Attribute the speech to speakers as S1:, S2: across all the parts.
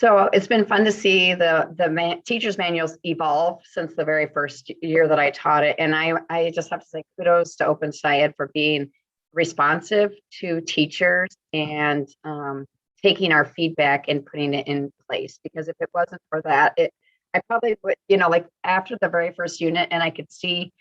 S1: So it's been fun to see the teachers manuals evolve since the very first year that I taught it. And I just have to say kudos to OpenSciEd for being responsive to teachers and taking our feedback and putting it in place. Because if it wasn't for that, I probably would, like after the very first unit, and I could see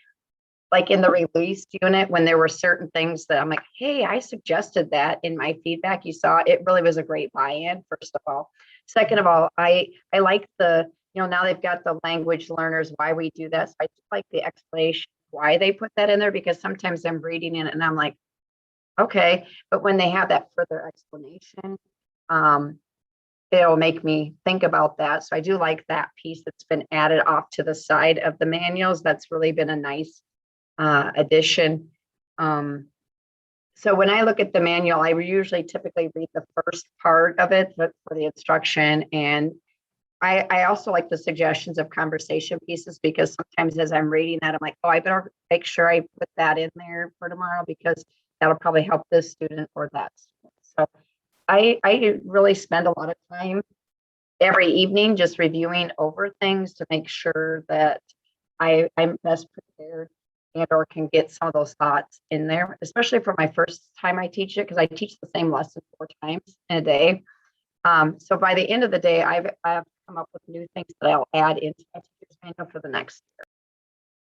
S1: like in the release unit when there were certain things that I'm like, hey, I suggested that in my feedback. You saw it really was a great buy-in, first of all. Second of all, I like now they've got the language learners, why we do that. So I just like the explanation why they put that in there, because sometimes I'm reading it and I'm like, okay, but when they have that further explanation, it'll make me think about that. So I do like that piece that's been added off to the side of the manuals. That's really been a nice addition. So when I look at the manual, I usually typically read the first part of it for the instruction. And I also like the suggestions of conversation pieces, because sometimes as I'm reading that, I'm like, oh, I better make sure I put that in there for tomorrow, because that'll probably help this student or that student. So I really spend a lot of time every evening just reviewing over things to make sure that I'm best prepared and or can get some of those thoughts in there, especially for my first time I teach it, because I teach the same lesson 4 times in a day. So by the end of the day, I've come up with new things that I'll add into my teacher's manual for the next year.